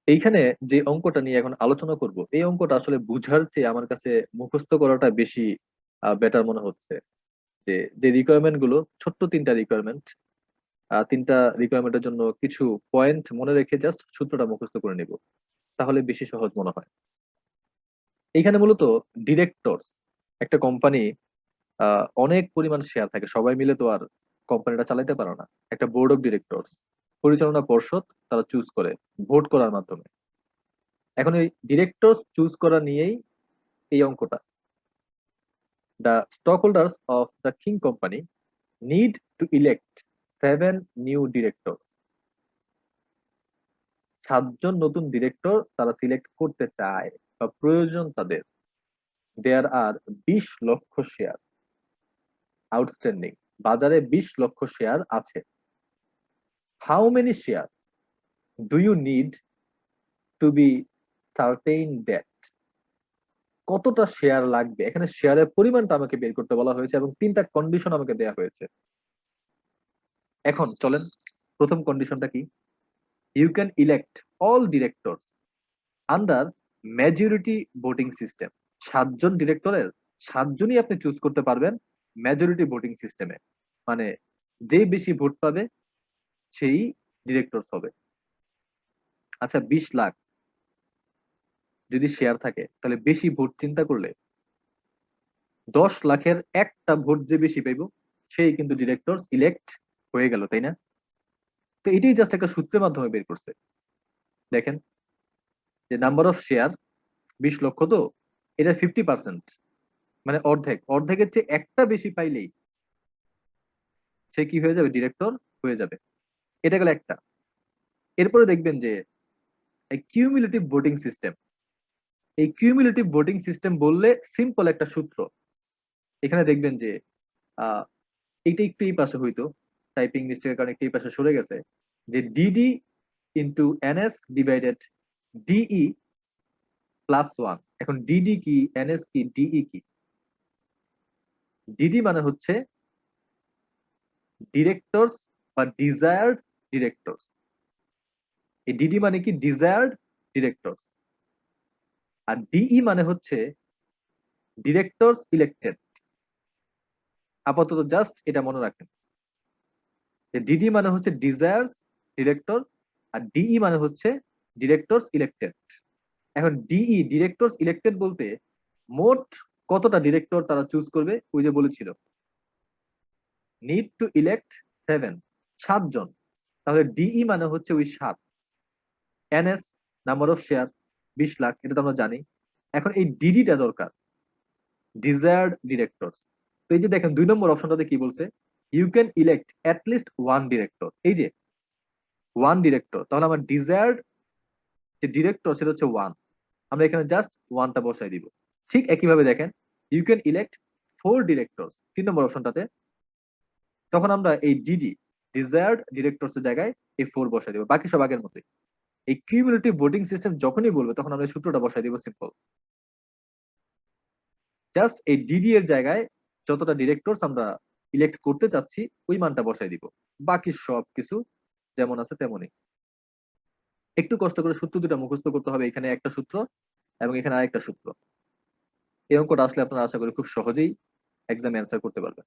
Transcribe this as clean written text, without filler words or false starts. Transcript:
এইখানে যে অঙ্কটা নিয়ে এখন আলোচনা করব, এই অঙ্কটা আসলে বুঝার চেয়ে আমার কাছে মুখস্থ করাটা বেশি বেটার মনে হচ্ছে। যে যে রিকোয়ারমেন্ট গুলো, ছোট্ট তিনটা রিকোয়ারমেন্ট, তিনটা রিকোয়ারমেন্টের জন্য কিছু পয়েন্ট মনে রেখে জাস্ট সূত্রটা মুখস্থ করে নিব, তাহলে বেশি সহজ মনে হয়। এইখানে মূলত ডিরেক্টরস, একটা কোম্পানি অনেক পরিমাণ শেয়ার থাকে, সবাই মিলে তো আর কোম্পানিটা চালাইতে পারে না। একটা বোর্ড অফ ডিরেক্টরস, পরিচালনা পর্ষদ, তারা চুজ করে ভোট করার মাধ্যমে। এখন ওই ডিরেক্টরস চুজ করা নিয়েই এই অঙ্কটা। The stock holders of the king company need to elect 7 new director. 7 জন নতুন ডিরেক্টর তারা সিলেক্ট করতে চায় বা প্রয়োজন তাদের। দেয়ার আর 20 লক্ষ শেয়ার আউটস্ট্যান্ডিং, বাজারে 20 লক্ষ শেয়ার আছে। How many share do you need to be certain that, কতটা শেয়ার লাগবে, এখানে শেয়ারের পরিমাণটা আমাকে বের করতে বলা হয়েছে এবং তিনটা কন্ডিশন আমাকে দেয়া হয়েছে। এখন চলেন, প্রথম কন্ডিশনটা কি? You can elect all directors under majority voting system. 7 জন ডিরেক্টরের 7 জনই আপনি চুজ করতে পারবেন মেজরিটি ভোটিং সিস্টেমে। মানে যে বেশি ভোট পাবে সেই ডিরেক্টরস হবে। আচ্ছা, 20 লাখ যদি শেয়ার থাকে, তাহলে বেশি ভোট চিন্তা করলে 10 লাখের একটা ভোট যে বেশি পাইব সেই কিন্তু ডিরেক্টরস ইলেক্ট হয়ে গেল, তাই না? তো এটাই জাস্ট একটা সূত্রের মাধ্যমে বের করছে। দেখেন, যে নাম্বার অফ শেয়ার 20 লক্ষ, তো এটা 50%, মানে অর্ধেক, অর্ধেকের চেয়ে একটা বেশি পাইলেই সে কি হয়ে যাবে, ডিরেক্টর হয়ে যাবে। এটা গেল একটা। এরপরে দেখবেন যে এই কিউমুলেটিভ ভোটিং সিস্টেম। এই কিউমুলেটিভ ভোটিং সিস্টেম বললে সিম্পল একটা সূত্র। এখানে দেখবেন যে আহ এইটা একটু এই পাশে হইতো, টাইপিং মিস্টেকের কারণে একটু এই পাশে সরে গেছে, যে DD into NS divided DE +1। এখন ডিডি কি, এনএস কি, ডিই কি? ডিডি মানে হচ্ছে ডিরেক্টরস বা ডিজায়ার্ড ডিরেক্টরস। এই ডিডি মানে কি, ডিজায়ার্ড ডিরেক্টরস। আর ডিই মানে হচ্ছে ডিরেক্টরস ইলেক্টেড। আপাতত জাস্ট এটা মনে রাখেন, যে ডিডি মানে হচ্ছে ডিজায়ার্স ডিরেক্টর, আর ডিই মানে হচ্ছে ডিরেক্টরস ইলেক্টেড। এখন ডিই, ডিরেক্টরস ইলেক্টেড বলতে মোট কতটা ডিরেক্টর তারা চুজ করবে, ওই যে বলেছিল নিড টু ইলেক্ট 7, 7 জন। তাহলে ডিই মানে হচ্ছে ওই 7। NS, number of share 20 lakh, এটা তো আমরা জানি। এখন এই ডিডিটা দরকার, ডিজায়ার্ড ডিরেক্টরস। তো এই যে দেখেন 2 নম্বর অপশনটাতে কি বলছে, you can elect least one director. এই যে ওয়ান ডিরেক্টর, তাহলে আমার ডিজায়ার্ড যে ডিরেক্টর সেটা হচ্ছে ওয়ান। আমরা এখানে জাস্ট ওয়ানটা বসাই দিব। ঠিক একইভাবে দেখেন, ইউ ক্যান ইলেক্ট 4 ডিরেক্টরস 3 নম্বর অপশনটাতে। তখন আমরা এই ডিডি, ডিজায়ার্ড ডিরেক্টরস এর জায়গায় এই 4 বসাই দিব, বাকি সব আগের মতোই। এই কিউমুলেটিভ ভোটিং সিস্টেম যখনই বলবে তখন আমরা এই সূত্রটা বসাই দিব, সিম্পল। জাস্ট এই ডিডি এর জায়গায় যতটা ডিরেক্টরস আমরা ইলেক্ট করতে চাচ্ছি ওই মানটা বসাই দিব, বাকি সব কিছু যেমন আছে তেমনই। একটু কষ্ট করে সূত্র দুটা মুখস্থ করতে হবে, এখানে একটা সূত্র এবং এখানে আরেকটা সূত্র। এই অঙ্কটা আসলে আপনারা আশা করি খুব সহজেই এক্সামে অ্যান্সার করতে পারবেন।